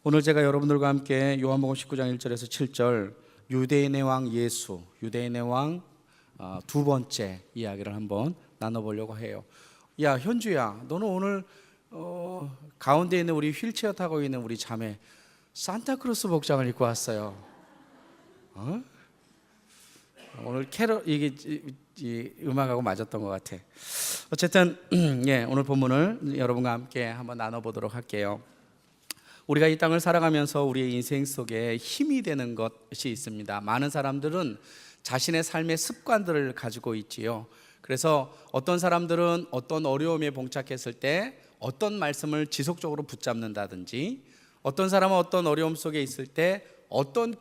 오늘 제가 여러분들과 함께 요한복음 19장 1절에서 7절 유대인의 왕 예수, 유대인의 왕 두 번째 이야기를 한번 나눠보려고 해요. 야 현주야, 너는 오늘 가운데 있는 우리 휠체어 타고 있는 우리 자매 산타크로스 복장을 입고 왔어요. 오늘 캐롤 이게 이 음악하고 맞았던 것 같아. 어쨌든 예, 오늘 본문을 여러분과 함께 한번 나눠보도록 할게요. 우리가 이 땅을 살아가면서 우리의 인생 속에 힘이 되는 것이 있습니다. 많은 사람들은 자신의 삶의 습관들을 가지고 있지요. 그래서 어떤 사람들은 어떤 어려움에 봉착했을 때 어떤 말씀을 지속적으로 붙잡는다든지, 어떤 사람은 어떤 어려움 속에 있을 때 어떤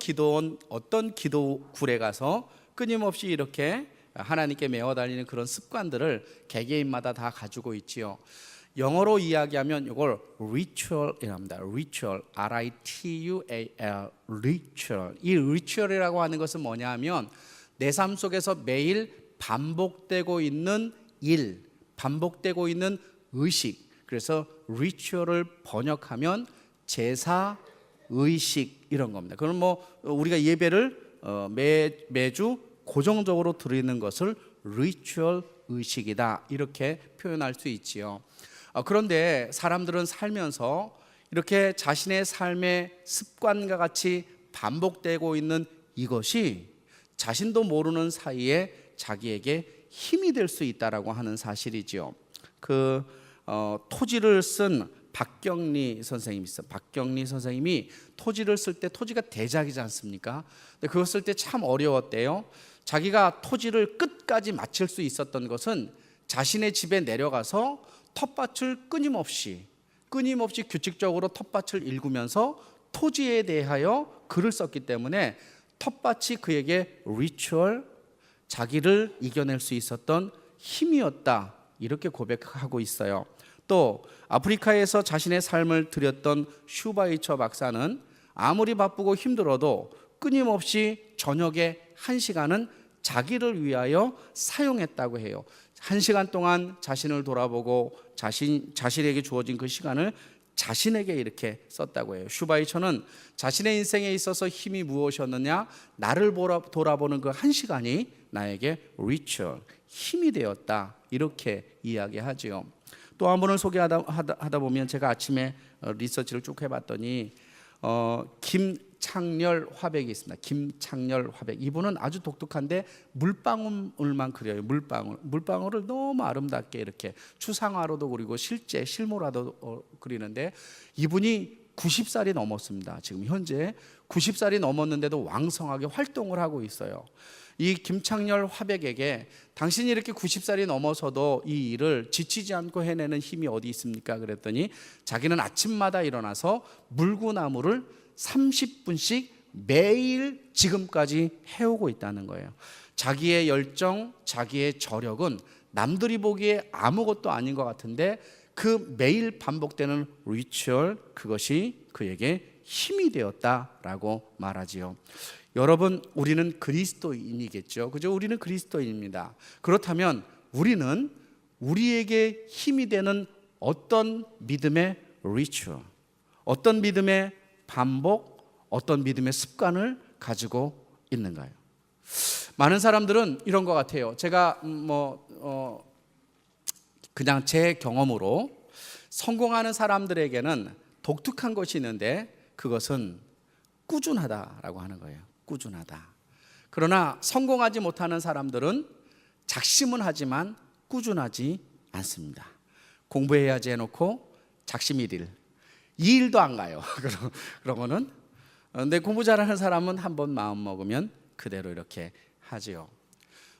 기도굴에 가서 끊임없이 이렇게 하나님께 메워 달리는 그런 습관들을 개개인마다 다 가지고 있지요. 영어로 이야기하면 이걸 ritual이라고 합니다. ritual, R-I-T-U-A-L, ritual. 이 ritual이라고 하는 것은 뭐냐 하면 내 삶 속에서 매일 반복되고 있는 일, 반복되고 있는 의식. 그래서 ritual을 번역하면 제사, 의식 이런 겁니다. 그럼 뭐 우리가 예배를 매주 고정적으로 드리는 것을 ritual 의식이다 이렇게 표현할 수 있지요. 그런데 사람들은 살면서 이렇게 자신의 삶의 습관과 같이 반복되고 있는 이것이 자신도 모르는 사이에 자기에게 힘이 될 수 있다라고 하는 사실이지요. 토지를 쓴 박경리 선생님이 있어요. 박경리 선생님이 토지를 쓸 때 토지가 대작이지 않습니까? 근데 그거 쓸 때 참 어려웠대요. 자기가 토지를 끝까지 마칠 수 있었던 것은 자신의 집에 내려가서 텃밭을 끊임없이 규칙적으로 텃밭을 일구면서 토지에 대하여 글을 썼기 때문에 텃밭이 그에게 리추얼, 자기를 이겨낼 수 있었던 힘이었다 이렇게 고백하고 있어요. 또 아프리카에서 자신의 삶을 드렸던 슈바이처 박사는 아무리 바쁘고 힘들어도 끊임없이 저녁에 1시간은 자기를 위하여 사용했다고 해요. 1시간 동안 자신을 돌아보고 자신에게 주어진 그 시간을 자신에게 이렇게 썼다고 해요. 슈바이처는 자신의 인생에 있어서 힘이 무엇이었느냐, 나를 돌아보는 그 1시간이 나에게 리추얼, 힘이 되었다 이렇게 이야기하지요. 또 한 분을 소개하다 보면 제가 아침에 리서치를 쭉 해봤더니 김창렬 화백이 있습니다. 김창렬 화백, 이분은 아주 독특한데 물방울만 그려요. 물방울을 너무 아름답게 이렇게 추상화로도 그리고 실제 실물화도 그리는데, 이분이 90살이 넘었습니다. 지금 현재 90살이 넘었는데도 왕성하게 활동을 하고 있어요. 이 김창렬 화백에게 당신이 이렇게 90살이 넘어서도 이 일을 지치지 않고 해내는 힘이 어디 있습니까? 그랬더니 자기는 아침마다 일어나서 물구나무를 30분씩 매일 지금까지 해오고 있다는 거예요. 자기의 열정, 자기의 저력은 남들이 보기에 아무것도 아닌 것 같은데 그 매일 반복되는 리추얼, 그것이 그에게 힘이 되었다라고 말하지요. 여러분, 우리는 그리스도인이겠죠. 그죠? 우리는 그리스도인입니다. 그렇다면 우리는 우리에게 힘이 되는 어떤 믿음의 리추얼, 어떤 믿음의 반복, 어떤 믿음의 습관을 가지고 있는가요? 많은 사람들은 이런 것 같아요. 제가 그냥 제 경험으로 성공하는 사람들에게는 독특한 것이 있는데 그것은 꾸준하다라고 하는 거예요. 꾸준하다. 그러나 성공하지 못하는 사람들은 작심은 하지만 꾸준하지 않습니다. 공부해야지 해놓고 작심 1일, 2일도 안 가요. 그러면은 근데 공부 잘하는 사람은 한번 마음 먹으면 그대로 이렇게 하지요.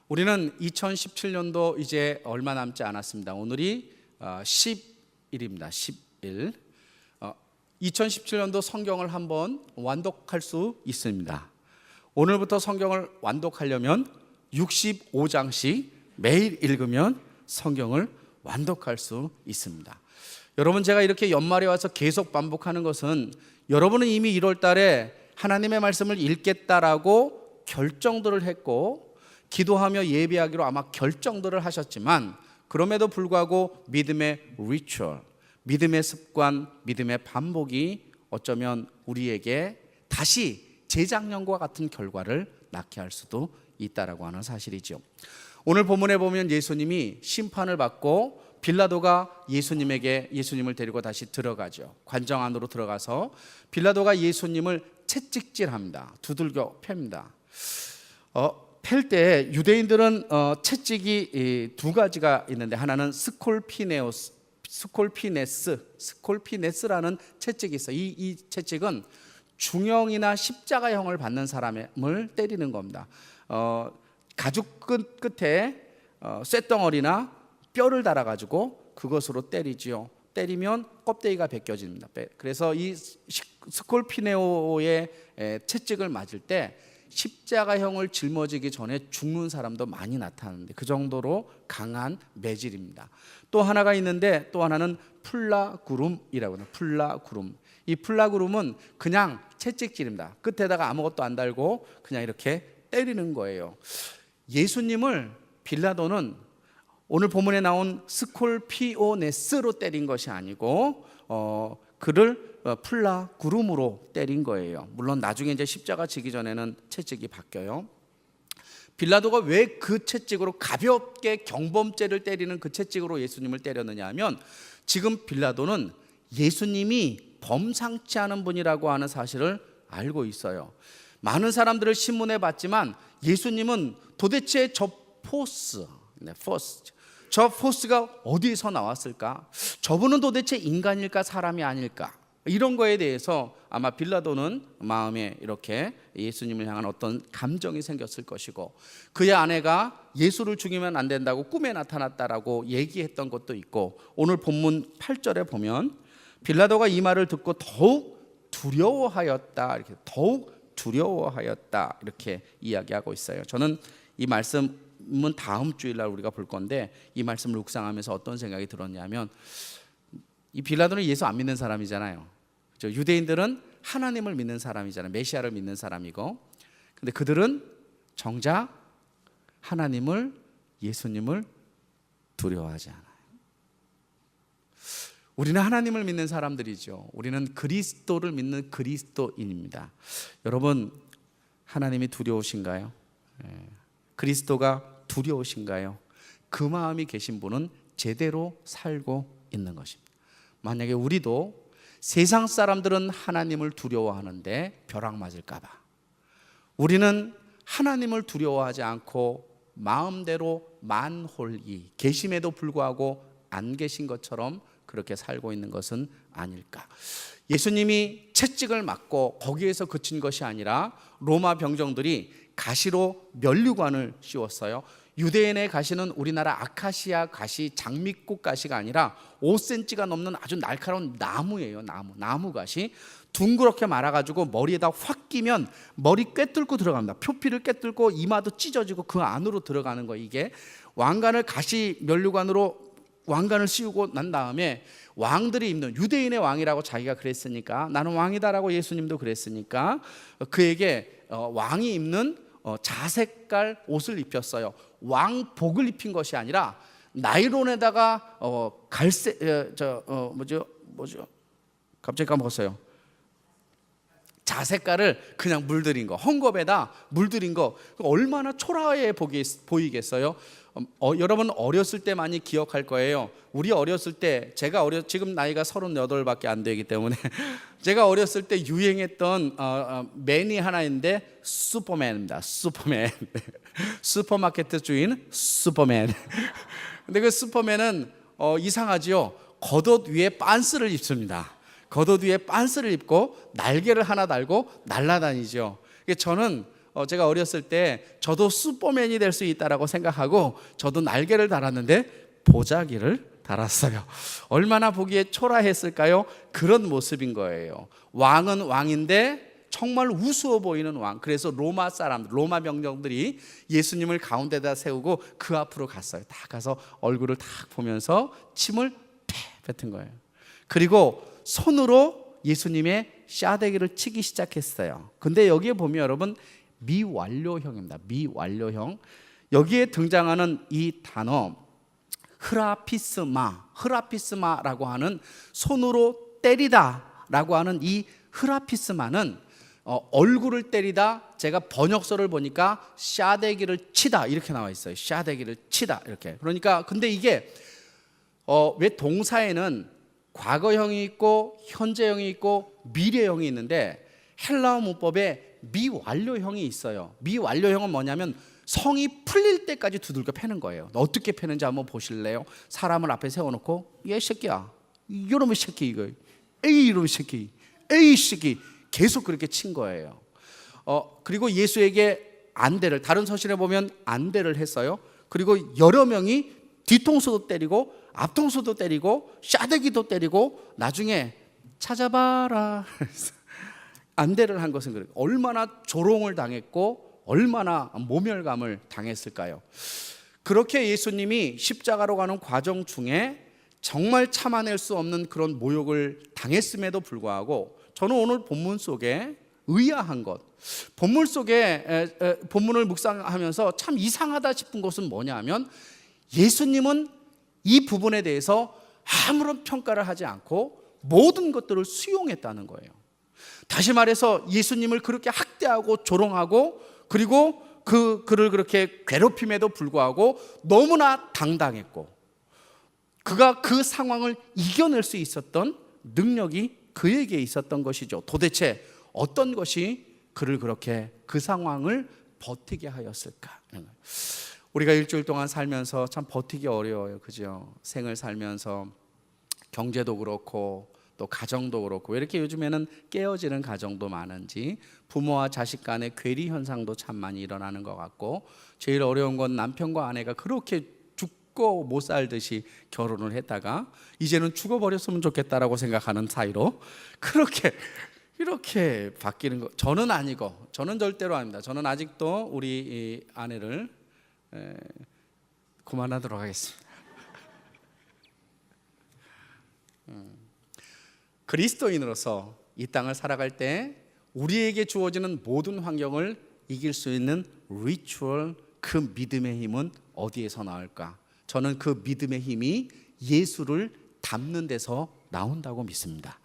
우리는 2017년도 이제 얼마 남지 않았습니다. 오늘이 10일입니다. 10일. 2017년도 성경을 한번 완독할 수 있습니다. 오늘부터 성경을 완독하려면 65장씩 매일 읽으면 성경을 완독할 수 있습니다. 여러분, 제가 이렇게 연말에 와서 계속 반복하는 것은 여러분은 이미 1월 달에 하나님의 말씀을 읽겠다라고 결정들을 했고 기도하며 예배하기로 아마 결정들을 하셨지만, 그럼에도 불구하고 믿음의 리추얼, 믿음의 습관, 믿음의 반복이 어쩌면 우리에게 다시 재작년과 같은 결과를 낳게 할 수도 있다라고 하는 사실이죠. 오늘 본문에 보면 예수님이 심판을 받고 빌라도가 예수님을 데리고 다시 들어가죠. 관정 안으로 들어가서 빌라도가 예수님을 채찍질합니다. 두들겨 팹니다. 팰 때 유대인들은 채찍이 두 가지가 있는데, 하나는 스콜피네스라는 채찍이 있어요. 이 채찍은 중형이나 십자가형을 받는 사람을 때리는 겁니다. 가죽 끝에 쇳덩어리나 뼈를 달아가지고 그것으로 때리지요. 때리면 껍데기가 벗겨집니다. 그래서 이 스콜피네오의 채찍을 맞을 때 십자가형을 짊어지기 전에 죽는 사람도 많이 나타나는데, 그 정도로 강한 매질입니다. 또 하나가 있는데, 또 하나는 플라구름이라고 해요. 플라구름. 이 플라구름은 그냥 채찍질입니다. 끝에다가 아무것도 안 달고 그냥 이렇게 때리는 거예요. 예수님을 빌라도는 오늘 본문에 나온 스콜피오네스로 때린 것이 아니고 그를 플라구름으로 때린 거예요. 물론 나중에 이제 십자가 지기 전에는 채찍이 바뀌어요. 빌라도가 왜 그 채찍으로, 가볍게 경범죄를 때리는 그 채찍으로 예수님을 때렸느냐 하면, 지금 빌라도는 예수님이 범상치 않은 분이라고 하는 사실을 알고 있어요. 많은 사람들을 신문해 봤지만 예수님은 도대체 저 포스가 어디서 나왔을까? 저분은 도대체 인간일까 사람이 아닐까? 이런 거에 대해서 아마 빌라도는 마음에 이렇게 예수님을 향한 어떤 감정이 생겼을 것이고, 그의 아내가 예수를 죽이면 안 된다고 꿈에 나타났다라고 얘기했던 것도 있고, 오늘 본문 8절에 보면 빌라도가 이 말을 듣고 더욱 두려워하였다, 이렇게 이야기하고 있어요. 저는 이 말씀은 다음 주일날 우리가 볼 건데, 이 말씀을 묵상하면서 어떤 생각이 들었냐면, 이 빌라도는 예수 안 믿는 사람이잖아요. 유대인들은 하나님을 믿는 사람이잖아요. 메시아를 믿는 사람이고, 근데 그들은 정작 예수님을 두려워하지 않아요. 우리는 하나님을 믿는 사람들이죠. 우리는 그리스도를 믿는 그리스도인입니다. 여러분, 하나님이 두려우신가요? 그리스도가 두려우신가요? 그 마음이 계신 분은 제대로 살고 있는 것입니다. 만약에 우리도, 세상 사람들은 하나님을 두려워하는데 벼락 맞을까 봐, 우리는 하나님을 두려워하지 않고 마음대로 만홀히 계심에도 불구하고 안 계신 것처럼 그렇게 살고 있는 것은 아닐까. 예수님이 채찍을 맞고 거기에서 그친 것이 아니라 로마 병정들이 가시로 면류관을 씌웠어요. 유대인의 가시는 우리나라 아카시아 가시, 장미꽃 가시가 아니라 5cm가 넘는 아주 날카로운 나무예요. 나무 가시. 둥그렇게 말아가지고 머리에다 확 끼면 머리 꿰뚫고 들어갑니다. 표피를 꿰뚫고 이마도 찢어지고 그 안으로 들어가는 거예요. 이게 왕관을 가시 면류관으로 왕관을 씌우고 난 다음에 왕들이 입는, 유대인의 왕이라고 자기가 그랬으니까, 나는 왕이다라고 예수님도 그랬으니까 그에게 왕이 입는 자색깔 옷을 입혔어요. 왕복을 입힌 것이 아니라 나일론에다가 갈색 뭐죠? 갑자기 까먹었어요. 자색깔을 그냥 물들인 거, 헝겊에다 물들인 거, 얼마나 초라해 보이겠어요? 여러분 어렸을 때 많이 기억할 거예요. 우리 어렸을 때, 지금 나이가 38밖에 안 되기 때문에 제가 어렸을 때 유행했던 맨이 하나 있는데 슈퍼맨입니다. 슈퍼맨. 슈퍼마켓 주인 슈퍼맨. 근데 그 슈퍼맨은 이상하지요. 겉옷 위에 빤스를 입습니다. 겉옷 위에 빤스를 입고 날개를 하나 달고 날아다니죠. 저는 제가 어렸을 때 저도 슈퍼맨이 될 수 있다라고 생각하고 저도 날개를 달았는데 보자기를 달았어요. 얼마나 보기에 초라했을까요? 그런 모습인 거예요. 왕은 왕인데 정말 우스워 보이는 왕. 그래서 로마 병정들이 예수님을 가운데다 세우고 그 앞으로 갔어요. 다 가서 얼굴을 딱 보면서 침을 뱉은 거예요. 그리고 손으로 예수님의 샤대기를 치기 시작했어요. 근데 여기에 보면 여러분, 미완료형입니다. 미완료형. 여기에 등장하는 이 단어 흐라피스마라고 하는, 손으로 때리다 라고 하는 이 흐라피스만은 얼굴을 때리다, 제가 번역서를 보니까 샤대기를 치다 이렇게 나와 있어요. 샤대기를 치다 이렇게. 그러니까 근데 이게 왜 동사에는 과거형이 있고 현재형이 있고 미래형이 있는데 헬라어 문법에 미완료형이 있어요. 미완료형은 뭐냐면 성이 풀릴 때까지 두들겨 패는 거예요. 어떻게 패는지 한번 보실래요? 사람을 앞에 세워놓고 얘 새끼야, 이놈의 새끼, 이거 에이 이놈의 새끼, 에이 새끼, 계속 그렇게 친 거예요. 그리고 예수에게 안대를, 다른 서신에 보면 안대를 했어요. 그리고 여러 명이 뒤통수도 때리고 앞통수도 때리고 샤대기도 때리고 나중에 찾아봐라 안대를 한 것은 그래요. 얼마나 조롱을 당했고 얼마나 모멸감을 당했을까요? 그렇게 예수님이 십자가로 가는 과정 중에 정말 참아낼 수 없는 그런 모욕을 당했음에도 불구하고 저는 오늘 본문 속에 의아한 것, 본문 속에 본문을 묵상하면서 참 이상하다 싶은 것은 뭐냐면 예수님은 이 부분에 대해서 아무런 평가를 하지 않고 모든 것들을 수용했다는 거예요. 다시 말해서 예수님을 그렇게 학대하고 조롱하고 그리고 그를 그렇게 괴롭힘에도 불구하고 너무나 당당했고 그가 그 상황을 이겨낼 수 있었던 능력이 그에게 있었던 것이죠. 도대체 어떤 것이 그를 그렇게 그 상황을 버티게 하였을까? 우리가 일주일 동안 살면서 참 버티기 어려워요. 그죠? 생을 살면서 경제도 그렇고 또 가정도 그렇고 왜 이렇게 요즘에는 깨어지는 가정도 많은지, 부모와 자식 간의 괴리 현상도 참 많이 일어나는 것 같고, 제일 어려운 건 남편과 아내가 그렇게 죽고 못 살듯이 결혼을 했다가 이제는 죽어버렸으면 좋겠다라고 생각하는 사이로 그렇게 이렇게 바뀌는 거. 저는 아니고, 저는 절대로 아닙니다. 저는 아직도 우리 이 아내를 그만하도록 하겠습니다. 그리스도인으로서 이 땅을 살아갈 때 우리에게 주어지는 모든 환경을 이길 수 있는 리추얼, 그 믿음의 힘은 어디에서 나올까? 저는 그 믿음의 힘이 예수를 닮는 데서 나온다고 믿습니다.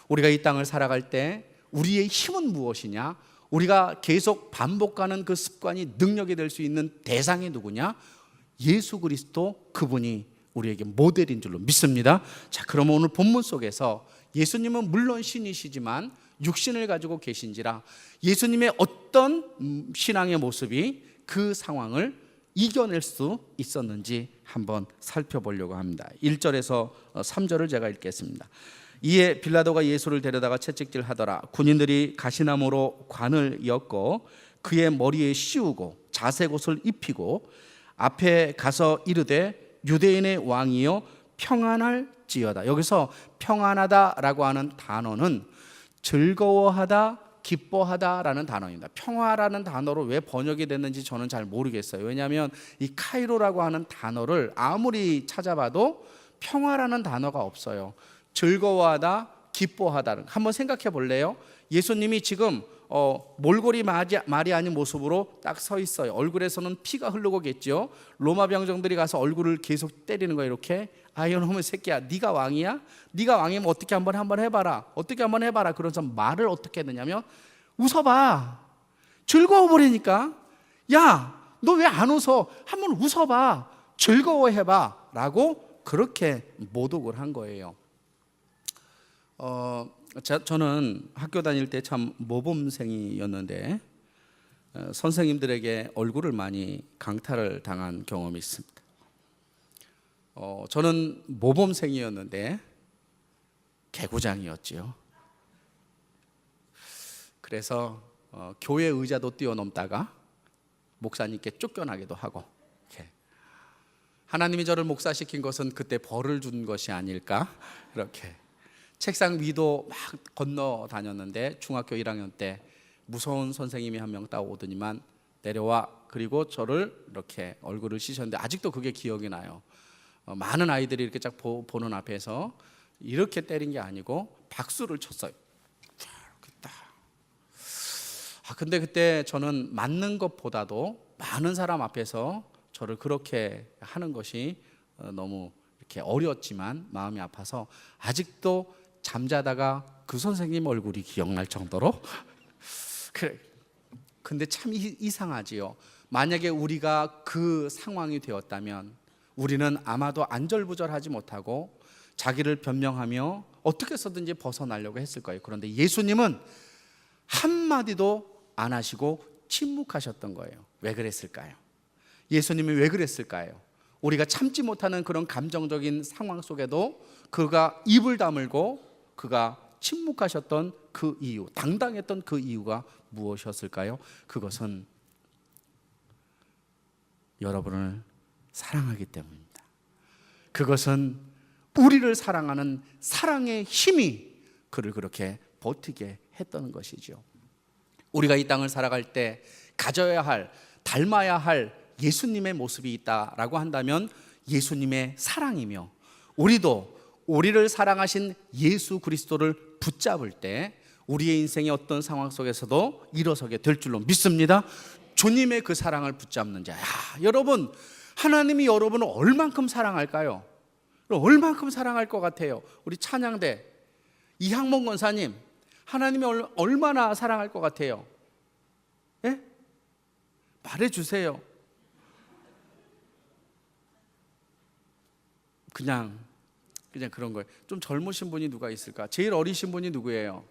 우리가 이 땅을 살아갈 때 우리의 힘은 무엇이냐? 우리가 계속 반복하는 그 습관이 능력이 될 수 있는 대상이 누구냐? 예수 그리스도, 그분이 우리에게 모델인 줄로 믿습니다. 자, 그러면 오늘 본문 속에서 예수님은 물론 신이시지만 육신을 가지고 계신지라 예수님의 어떤 신앙의 모습이 그 상황을 이겨낼 수 있었는지 한번 살펴보려고 합니다. 1절에서 3절을 제가 읽겠습니다. 이에 빌라도가 예수를 데려다가 채찍질 하더라. 군인들이 가시나무로 관을 엮어 그의 머리에 씌우고 자색 옷을 입히고 앞에 가서 이르되 유대인의 왕이여 평안할지어다. 여기서 평안하다라고 하는 단어는 즐거워하다, 기뻐하다라는 단어입니다. 평화라는 단어로 왜 번역이 됐는지 저는 잘 모르겠어요. 왜냐하면 이 카이로라고 하는 단어를 아무리 찾아봐도 평화라는 단어가 없어요. 즐거워하다, 기뻐하다. 한번 생각해 볼래요? 예수님이 지금 몰골이 말이 아닌 모습으로 딱 서 있어요. 얼굴에서는 피가 흐르고겠죠. 로마 병정들이 가서 얼굴을 계속 때리는 거예요. 이렇게. 아, 이놈의 새끼야, 네가 왕이야? 네가 왕이면 어떻게 한번 해봐라. 어떻게 한번 해봐라. 그래서 말을 어떻게 했느냐면 웃어봐. 즐거워 보이니까. 야, 너 왜 안 웃어? 한번 웃어봐. 즐거워해봐. 라고 그렇게 모독을 한 거예요. 저는 학교 다닐 때 참 모범생이었는데 선생님들에게 얼굴을 많이 강탈을 당한 경험이 있습니다. 저는 모범생이었는데 개구장이었지요. 그래서 교회 의자도 뛰어넘다가 목사님께 쫓겨나기도 하고, 이렇게. 하나님이 저를 목사시킨 것은 그때 벌을 준 것이 아닐까, 이렇게. 책상 위도 막 건너 다녔는데 중학교 1학년 때 무서운 선생님이 한 명 따오더니만 내려와, 그리고 저를 이렇게 얼굴을 씻었는데 아직도 그게 기억이 나요. 많은 아이들이 이렇게 쫙 보는 앞에서 이렇게 때린 게 아니고 박수를 쳤어요. 근데 그때 저는 맞는 것보다도 많은 사람 앞에서 저를 그렇게 하는 것이 너무 이렇게 어려웠지만 마음이 아파서 아직도 잠자다가 그 선생님 얼굴이 기억날 정도로 그래. 근데 참 이상하지요. 만약에 우리가 그 상황이 되었다면 우리는 아마도 안절부절하지 못하고 자기를 변명하며 어떻게 해서든지 벗어나려고 했을 거예요. 그런데 예수님은 한마디도 안 하시고 침묵하셨던 거예요. 왜 그랬을까요? 예수님이 왜 그랬을까요? 우리가 참지 못하는 그런 감정적인 상황 속에도 그가 입을 다물고 그가 침묵하셨던 그 이유, 당당했던 그 이유가 무엇이었을까요? 그것은 여러분을 사랑하기 때문입니다. 그것은 우리를 사랑하는 사랑의 힘이 그를 그렇게 버티게 했던 것이죠. 우리가 이 땅을 살아갈 때 가져야 할, 닮아야 할 예수님의 모습이 있다라고 한다면 예수님의 사랑이며, 우리도 우리를 사랑하신 예수 그리스도를 붙잡을 때 우리의 인생의 어떤 상황 속에서도 일어서게 될 줄로 믿습니다. 주님의 그 사랑을 붙잡는 자. 여러분, 하나님이 여러분을 얼만큼 사랑할까요? 얼만큼 사랑할 것 같아요? 우리 찬양대 이항몬 권사님, 하나님이 얼마나 사랑할 것 같아요? 예? 말해주세요. 그냥 그런 거예요. 좀 젊으신 분이 누가 있을까? 제일 어리신 분이 누구예요?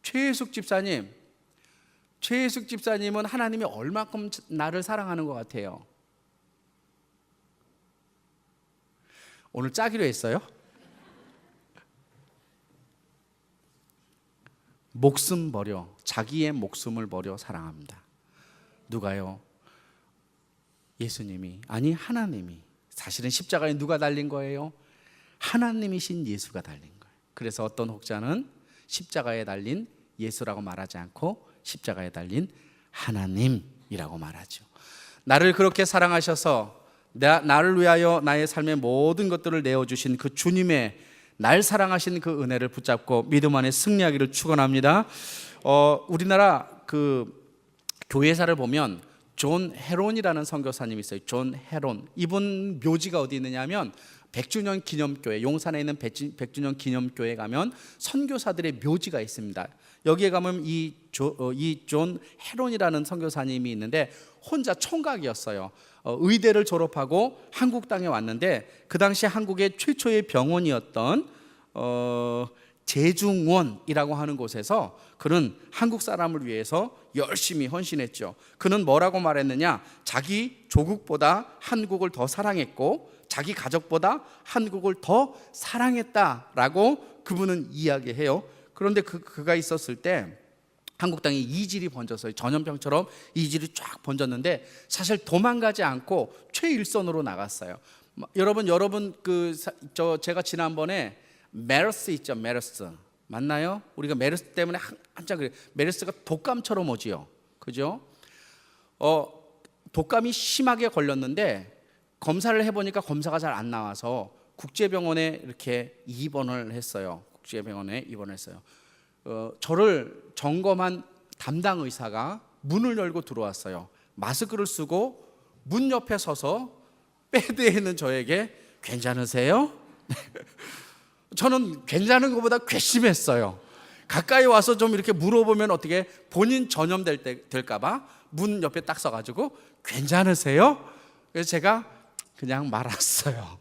최혜숙 집사님. 최혜숙 집사님은 하나님이 얼마큼 나를 사랑하는 것 같아요? 오늘 짜기로 했어요? 목숨 버려, 자기의 목숨을 버려 사랑합니다. 누가요? 예수님이, 아니 하나님이. 사실은 십자가에 누가 달린 거예요? 하나님이신 예수가 달린 거예요. 그래서 어떤 혹자는 십자가에 달린 예수라고 말하지 않고 십자가에 달린 하나님이라고 말하죠. 나를 그렇게 사랑하셔서 나를 위하여 나의 삶의 모든 것들을 내어주신 그 주님의 날 사랑하신 그 은혜를 붙잡고 믿음 안에 승리하기를 축원합니다. 우리나라 그 교회사를 보면 존 헤론이라는 선교사님이 있어요. 존 헤론. 이분 묘지가 어디 있느냐면 100주년 기념교회, 용산에 있는 100주년 기념교회 가면 선교사들의 묘지가 있습니다. 여기에 가면 이 존 헤론이라는 선교사님이 있는데 혼자 총각이었어요. 의대를 졸업하고 한국 땅에 왔는데 그 당시 한국의 최초의 병원이었던 제중원이라고 하는 곳에서 그는 한국 사람을 위해서 열심히 헌신했죠. 그는 뭐라고 말했느냐? 자기 조국보다 한국을 더 사랑했고 자기 가족보다 한국을 더 사랑했다라고 그분은 이야기해요. 그런데 그가 있었을 때 한국 땅에 이질이 번졌어요. 전염병처럼 이질이 쫙 번졌는데 사실 도망가지 않고 최일선으로 나갔어요. 여러분 제가 지난번에 메르스 있죠. 메르스 맞나요? 우리가 메르스 때문에 한참 그래. 메르스가 독감처럼 오지요. 그죠? 독감이 심하게 걸렸는데 검사를 해보니까 검사가 잘 안 나와서 국제병원에 이렇게 입원을 했어요. 국제병원에 입원했어요. 저를 점검한 담당 의사가 문을 열고 들어왔어요. 마스크를 쓰고 문 옆에 서서 베드에 있는 저에게 괜찮으세요? 저는 괜찮은 것보다 괘씸했어요. 가까이 와서 좀 이렇게 물어보면 어떻게 본인 전염될까봐 문 옆에 딱 서가지고 괜찮으세요? 그래서 제가 그냥 말았어요.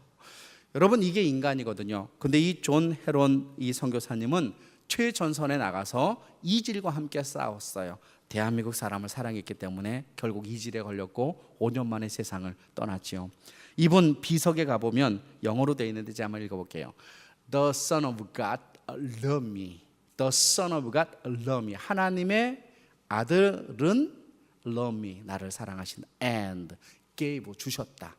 여러분, 이게 인간이거든요. 근데 이 존 헤론 이 선교사님은 최전선에 나가서 이질과 함께 싸웠어요. 대한민국 사람을 사랑했기 때문에 결국 이질에 걸렸고 5년 만에 세상을 떠났지요. 이분 비석에 가보면 영어로 되어 있는데 제가 한번 읽어볼게요. The Son of God loved me. The Son of God loved me. 하나님의 아들은 love me. 나를 사랑하신다. And gave 주셨다.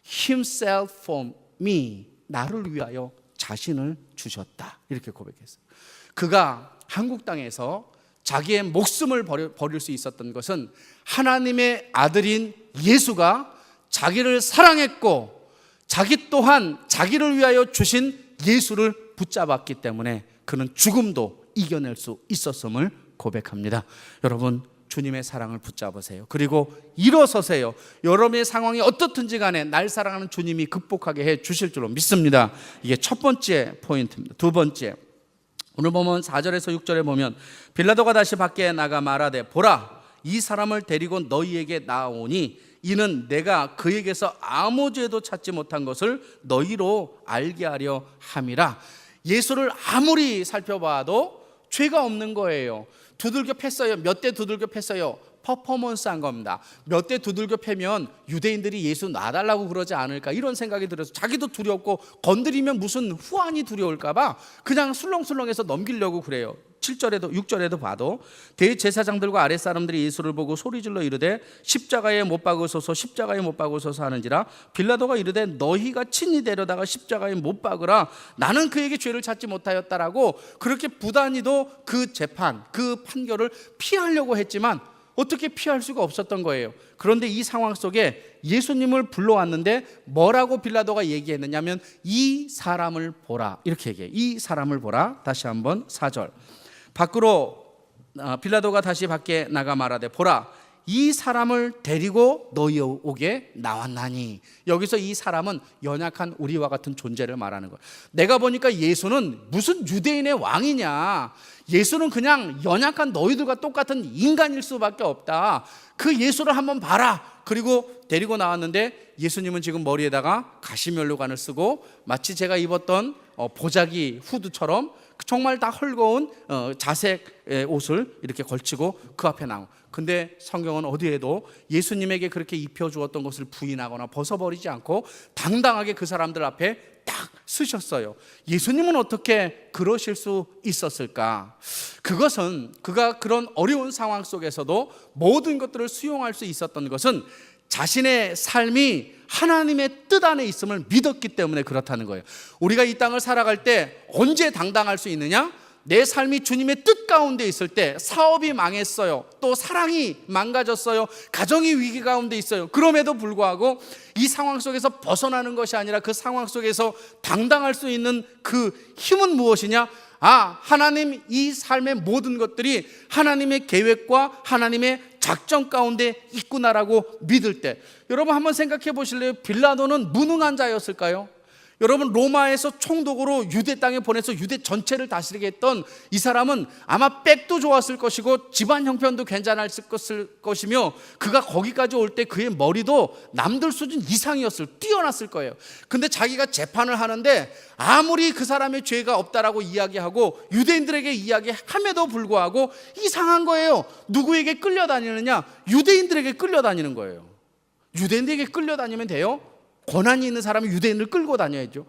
Himself for me. 나를 위하여 자신을 주셨다. 이렇게 고백했어요. 그가 한국 땅에서 자기의 목숨을 버릴 수 있었던 것은 하나님의 아들인 예수가 자기를 사랑했고 자기 또한 자기를 위하여 주신 예수를 붙잡았기 때문에 그는 죽음도 이겨낼 수 있었음을 고백합니다. 여러분, 주님의 사랑을 붙잡으세요. 그리고 일어서세요. 여러분의 상황이 어떻든지 간에 날 사랑하는 주님이 극복하게 해 주실 줄로 믿습니다. 이게 첫 번째 포인트입니다. 두 번째, 오늘 보면 4절에서 6절에 보면 빌라도가 다시 밖에 나가 말하되 보라, 이 사람을 데리고 너희에게 나오니 이는 내가 그에게서 아무 죄도 찾지 못한 것을 너희로 알게 하려 함이라. 예수를 아무리 살펴봐도 죄가 없는 거예요. 두들겨 팼어요. 몇 대 두들겨 팼어요. 퍼포먼스 한 겁니다. 몇 대 두들겨 패면 유대인들이 예수 놔달라고 그러지 않을까, 이런 생각이 들어서 자기도 두렵고 건드리면 무슨 후환이 두려울까 봐 그냥 술렁술렁해서 넘기려고 그래요. 7절에도 6절에도 봐도 대제사장들과 아랫사람들이 예수를 보고 소리질러 이르되 십자가에 못 박으소서, 십자가에 못 박으소서 하는지라. 빌라도가 이르되 너희가 친히 데려다가 십자가에 못 박으라. 나는 그에게 죄를 찾지 못하였다라고 그렇게 부단히도 그 재판, 그 판결을 피하려고 했지만 어떻게 피할 수가 없었던 거예요. 그런데 이 상황 속에 예수님을 불러왔는데 뭐라고 빌라도가 얘기했느냐면 이 사람을 보라, 이렇게 얘기해요. 이 사람을 보라. 다시 한번 4절, 밖으로 빌라도가 다시 밖에 나가 말하되 보라, 이 사람을 데리고 너희에게 나왔나니. 여기서 이 사람은 연약한 우리와 같은 존재를 말하는 거예요. 내가 보니까 예수는 무슨 유대인의 왕이냐, 예수는 그냥 연약한 너희들과 똑같은 인간일 수밖에 없다. 그 예수를 한번 봐라. 그리고 데리고 나왔는데 예수님은 지금 머리에다가 가시면류관을 쓰고 마치 제가 입었던 보자기 후드처럼 정말 다 헐거운 자색 옷을 이렇게 걸치고 그 앞에 나오고. 근데 성경은 어디에도 예수님에게 그렇게 입혀주었던 것을 부인하거나 벗어버리지 않고 당당하게 그 사람들 앞에 딱 쓰셨어요. 예수님은 어떻게 그러실 수 있었을까? 그것은 그가 그런 어려운 상황 속에서도 모든 것들을 수용할 수 있었던 것은 자신의 삶이 하나님의 뜻 안에 있음을 믿었기 때문에 그렇다는 거예요. 우리가 이 땅을 살아갈 때 언제 당당할 수 있느냐? 내 삶이 주님의 뜻 가운데 있을 때. 사업이 망했어요, 또 사랑이 망가졌어요, 가정이 위기 가운데 있어요. 그럼에도 불구하고 이 상황 속에서 벗어나는 것이 아니라 그 상황 속에서 당당할 수 있는 그 힘은 무엇이냐? 하나님, 이 삶의 모든 것들이 하나님의 계획과 하나님의 작전 가운데 있구나라고 믿을 때. 여러분 한번 생각해 보실래요? 빌라도는 무능한 자였을까요? 여러분, 로마에서 총독으로 유대 땅에 보내서 유대 전체를 다스리게 했던 이 사람은 아마 백도 좋았을 것이고 집안 형편도 괜찮았을 것이며 그가 거기까지 올 때 그의 머리도 남들 수준 이상이었을, 뛰어났을 거예요. 근데 자기가 재판을 하는데 아무리 그 사람의 죄가 없다라고 이야기하고 유대인들에게 이야기함에도 불구하고 이상한 거예요. 누구에게 끌려다니느냐? 유대인들에게 끌려다니는 거예요. 유대인들에게 끌려다니면 돼요? 권한이 있는 사람이 유대인을 끌고 다녀야죠.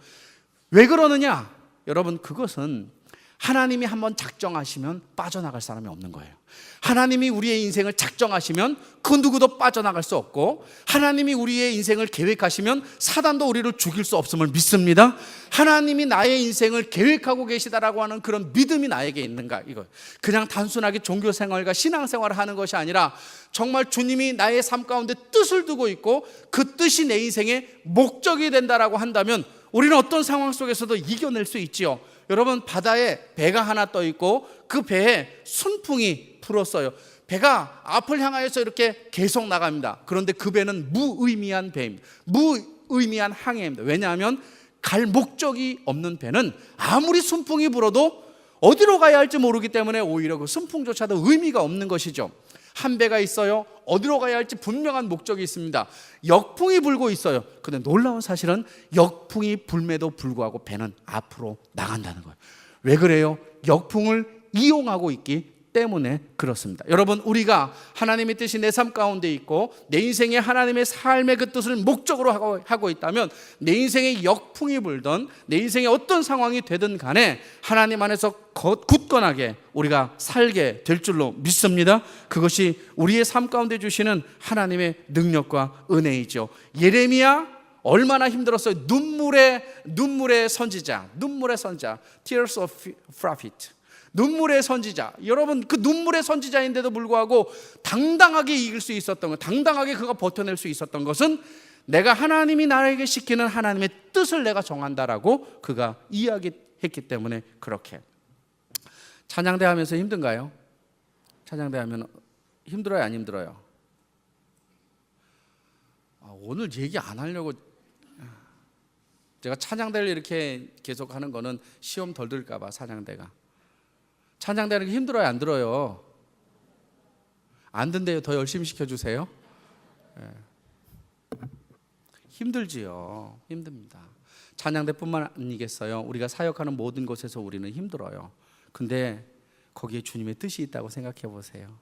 왜 그러느냐? 여러분, 그것은 하나님이 한번 작정하시면 빠져나갈 사람이 없는 거예요. 하나님이 우리의 인생을 작정하시면 그 누구도 빠져나갈 수 없고, 하나님이 우리의 인생을 계획하시면 사단도 우리를 죽일 수 없음을 믿습니다. 하나님이 나의 인생을 계획하고 계시다라고 하는 그런 믿음이 나에게 있는가, 이거 그냥 단순하게 종교생활과 신앙생활을 하는 것이 아니라 정말 주님이 나의 삶 가운데 뜻을 두고 있고 그 뜻이 내 인생의 목적이 된다라고 한다면 우리는 어떤 상황 속에서도 이겨낼 수 있지요. 여러분, 바다에 배가 하나 떠 있고 그 배에 순풍이 불었어요. 배가 앞을 향하여서 이렇게 계속 나갑니다. 그런데 그 배는 무의미한 배입니다. 무의미한 항해입니다. 왜냐하면 갈 목적이 없는 배는 아무리 순풍이 불어도 어디로 가야 할지 모르기 때문에 오히려 그 순풍조차도 의미가 없는 것이죠. 한 배가 있어요. 어디로 가야 할지 분명한 목적이 있습니다. 역풍이 불고 있어요. 그런데 놀라운 사실은 역풍이 불매도 불구하고 배는 앞으로 나간다는 거예요. 왜 그래요? 역풍을 이용하고 있기 때문에 그렇습니다. 여러분, 우리가 하나님의 뜻이 내 삶 가운데 있고 내 인생에 하나님의 삶의 그 뜻을 목적으로 하고 있다면 내 인생에 역풍이 불던 내 인생에 어떤 상황이 되든 간에 하나님 안에서 굳건하게 우리가 살게 될 줄로 믿습니다. 그것이 우리의 삶 가운데 주시는 하나님의 능력과 은혜이죠. 예레미야 얼마나 힘들었어요. 눈물의 선지자, Tears of Prophet, 눈물의 선지자. 여러분, 그 눈물의 선지자인데도 불구하고 당당하게 이길 수 있었던 것, 당당하게 그가 버텨낼 수 있었던 것은 내가 하나님이 나에게 시키는 하나님의 뜻을 내가 정한다라고 그가 이야기했기 때문에 그렇게. 찬양대 하면서 힘든가요? 찬양대 하면 힘들어요, 안 힘들어요? 오늘 얘기 안 하려고 제가 찬양대를 이렇게 계속 하는 거는 시험 덜 들까 봐. 찬양대는 힘들어요, 안 들어요? 안 든대요. 더 열심히 시켜주세요. 힘들지요. 힘듭니다. 찬양대뿐만 아니겠어요. 우리가 사역하는 모든 곳에서 우리는 힘들어요. 근데 거기에 주님의 뜻이 있다고 생각해 보세요.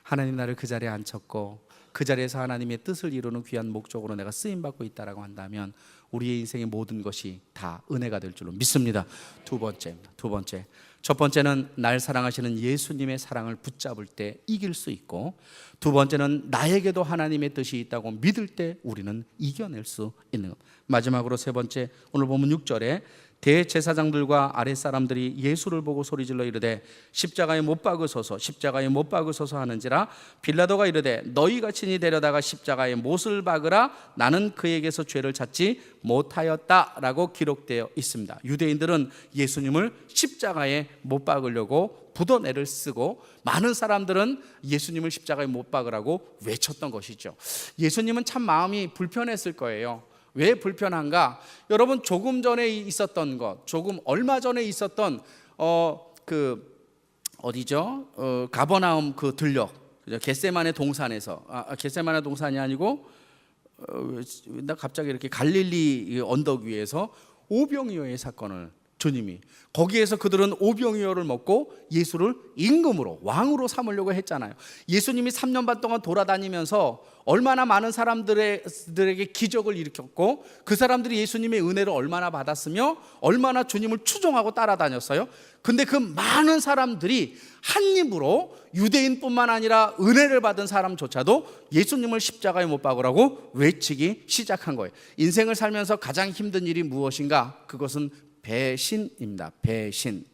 하나님 나를 그 자리에 앉혔고 그 자리에서 하나님의 뜻을 이루는 귀한 목적으로 내가 쓰임받고 있다라고 한다면 우리의 인생의 모든 것이 다 은혜가 될 줄로 믿습니다. 두 번째. 첫 번째는 날 사랑하시는 예수님의 사랑을 붙잡을 때 이길 수 있고, 두 번째는 나에게도 하나님의 뜻이 있다고 믿을 때 우리는 이겨낼 수 있는 것. 마지막으로 세 번째, 오늘 보면 6절에 대제사장들과 아랫사람들이 예수를 보고 소리질러 이르되 십자가에 못 박으소서, 십자가에 못 박으소서 하는지라. 빌라도가 이르되 너희가 친히 데려다가 십자가에 못을 박으라. 나는 그에게서 죄를 찾지 못하였다라고 기록되어 있습니다. 유대인들은 예수님을 십자가에 못 박으려고 부도내를 쓰고, 많은 사람들은 예수님을 십자가에 못 박으라고 외쳤던 것이죠. 예수님은 참 마음이 불편했을 거예요. 왜 불편한가? 여러분, 조금 전에 있었던 것, 얼마 전에 있었던 가버나움 그 들녘, 겟세마네 동산에서, 겟세마네 동산이 아니고 나 갑자기 이렇게 갈릴리 언덕 위에서 오병이어의 사건을 주님이, 거기에서 그들은 오병이어를 먹고 예수를 임금으로, 왕으로 삼으려고 했잖아요. 예수님이 3년 반 동안 돌아다니면서 얼마나 많은 사람들에게 기적을 일으켰고, 그 사람들이 예수님의 은혜를 얼마나 받았으며 얼마나 주님을 추종하고 따라다녔어요. 근데 그 많은 사람들이 한 입으로, 유대인뿐만 아니라 은혜를 받은 사람조차도 예수님을 십자가에 못 박으라고 외치기 시작한 거예요. 인생을 살면서 가장 힘든 일이 무엇인가? 그것은 배신입니다. 배신.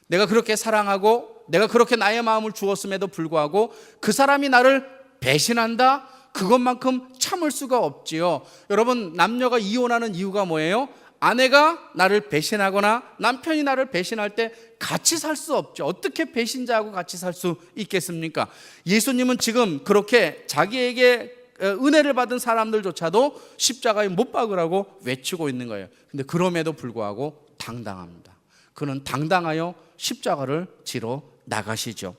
내가 그렇게 사랑하고 내가 그렇게 나의 마음을 주었음에도 불구하고 그 사람이 나를 배신한다? 그것만큼 참을 수가 없지요. 여러분, 남녀가 이혼하는 이유가 뭐예요? 아내가 나를 배신하거나 남편이 나를 배신할 때 같이 살 수 없죠. 어떻게 배신자하고 같이 살 수 있겠습니까? 예수님은 지금 그렇게 자기에게 은혜를 받은 사람들조차도 십자가에 못 박으라고 외치고 있는 거예요. 근데 그럼에도 불구하고 당당합니다. 그는 당당하여 십자가를 지러 나가시죠.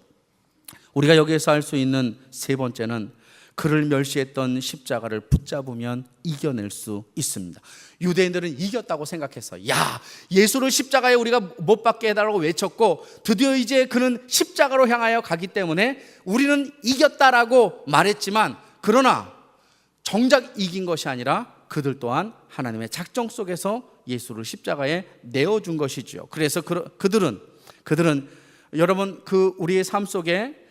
우리가 여기에서 할 수 있는 세 번째는 그를 멸시했던 십자가를 붙잡으면 이겨낼 수 있습니다. 유대인들은 이겼다고 생각했어요. 야, 예수를 십자가에 우리가 못 박게 해달라고 외쳤고 드디어 이제 그는 십자가로 향하여 가기 때문에 우리는 이겼다라고 말했지만, 그러나 정작 이긴 것이 아니라 그들 또한 하나님의 작정 속에서 예수를 십자가에 내어준 것이죠. 그래서 그들은 여러분, 우리의 삶 속에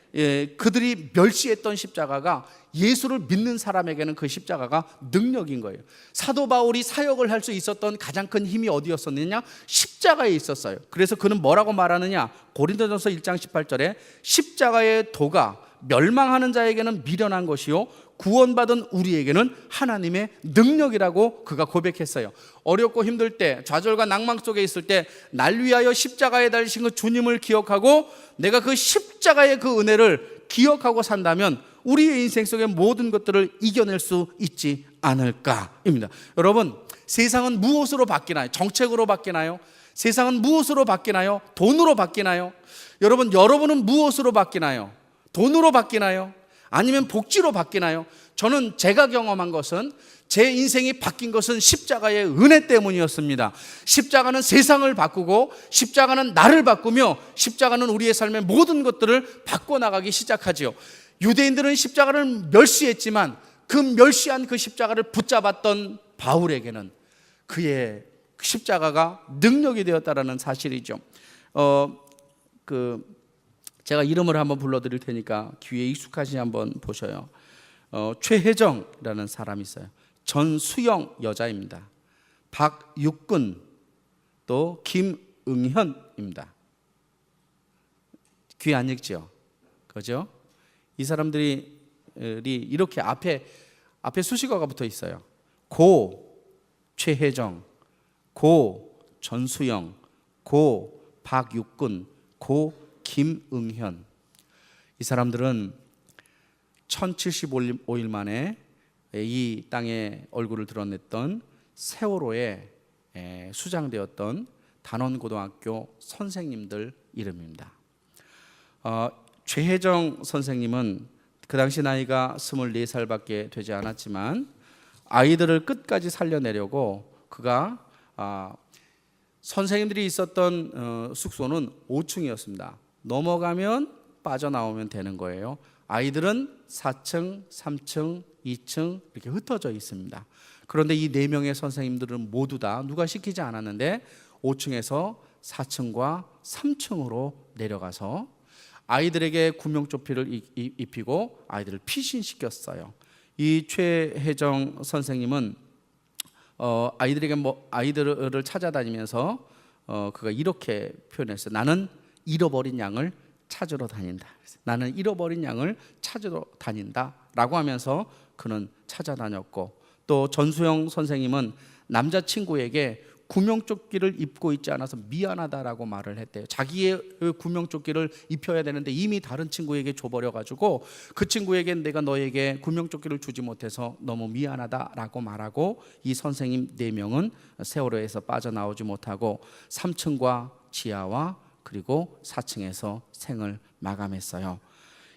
그들이 멸시했던 십자가가 예수를 믿는 사람에게는 그 십자가가 능력인 거예요. 사도 바울이 사역을 할 수 있었던 가장 큰 힘이 어디였었느냐? 십자가에 있었어요. 그래서 그는 뭐라고 말하느냐? 고린도전서 1장 18절에 십자가의 도가 멸망하는 자에게는 미련한 것이요 구원받은 우리에게는 하나님의 능력이라고 그가 고백했어요. 어렵고 힘들 때, 좌절과 낭망 속에 있을 때 날 위하여 십자가에 달리신 그 주님을 기억하고 내가 그 십자가의 그 은혜를 기억하고 산다면 우리의 인생 속의 모든 것들을 이겨낼 수 있지 않을까입니다. 여러분, 세상은 무엇으로 바뀌나요? 정책으로 바뀌나요? 세상은 무엇으로 바뀌나요? 돈으로 바뀌나요? 여러분은 무엇으로 바뀌나요? 돈으로 바뀌나요? 아니면 복지로 바뀌나요? 저는 제가 경험한 것은, 제 인생이 바뀐 것은 십자가의 은혜 때문이었습니다. 십자가는 세상을 바꾸고 십자가는 나를 바꾸며 십자가는 우리의 삶의 모든 것들을 바꿔나가기 시작하지요. 유대인들은 십자가를 멸시했지만 그 멸시한 그 십자가를 붙잡았던 바울에게는 그의 십자가가 능력이 되었다라는 사실이죠. 제가 이름을 한번 불러드릴 테니까 귀에 익숙하시 한번 보셔요. 최혜정이라는 사람이 있어요. 전수영 여자입니다. 박육근, 또 김응현입니다. 귀 안 익죠? 그죠? 이 사람들이 이렇게 앞에 수식어가 붙어 있어요. 고 최혜정, 고 전수영, 고 박육근, 고 김응현. 이 사람들은 1075일 만에 이 땅에 얼굴을 드러냈던 세월호에 수장되었던 단원고등학교 선생님들 이름입니다. 최혜정 선생님은 그 당시 나이가 24살밖에 되지 않았지만 아이들을 끝까지 살려내려고 그가 선생님들이 있었던 숙소는 5층이었습니다. 넘어가면 빠져나오면 되는 거예요. 아이들은 4층, 3층, 2층 이렇게 흩어져 있습니다. 그런데 이 4명의 선생님들은 모두 다 누가 시키지 않았는데 5층에서 4층과 3층으로 내려가서 아이들에게 구명조끼를 입히고 아이들을 피신시켰어요. 이 최혜정 선생님은 아이들을 찾아다니면서 그가 이렇게 표현했어요. 나는 잃어버린 양을 찾으러 다닌다. 나는 잃어버린 양을 찾으러 다닌다라고 하면서 그는 찾아다녔고, 또 전수영 선생님은 남자친구에게 구명조끼를 입고 있지 않아서 미안하다라고 말을 했대요. 자기의 구명조끼를 입혀야 되는데 이미 다른 친구에게 줘버려가지고 그 친구에게 내가 너에게 구명조끼를 주지 못해서 너무 미안하다라고 말하고, 이 선생님 4명은 세월호에서 빠져나오지 못하고 3층과 지하와 그리고 4층에서 생을 마감했어요.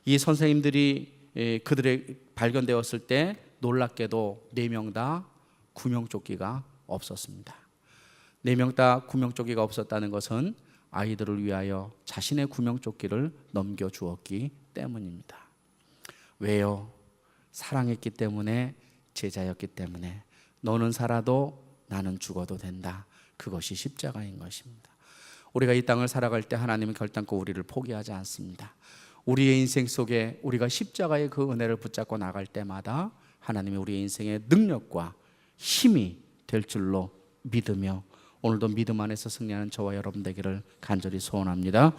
이 선생님들이 그들의 발견되었을 때 놀랍게도 4명 다 구명조끼가 없었습니다. 4명 다 구명조끼가 없었다는 것은 아이들을 위하여 자신의 구명조끼를 넘겨주었기 때문입니다. 왜요? 사랑했기 때문에, 제자였기 때문에. 너는 살아도 나는 죽어도 된다. 그것이 십자가인 것입니다. 우리가 이 땅을 살아갈 때 하나님은 결단코 우리를 포기하지 않습니다. 우리의 인생 속에 우리가 십자가의 그 은혜를 붙잡고 나갈 때마다 하나님이 우리의 인생의 능력과 힘이 될 줄로 믿으며 오늘도 믿음 안에서 승리하는 저와 여러분 되기를 간절히 소원합니다.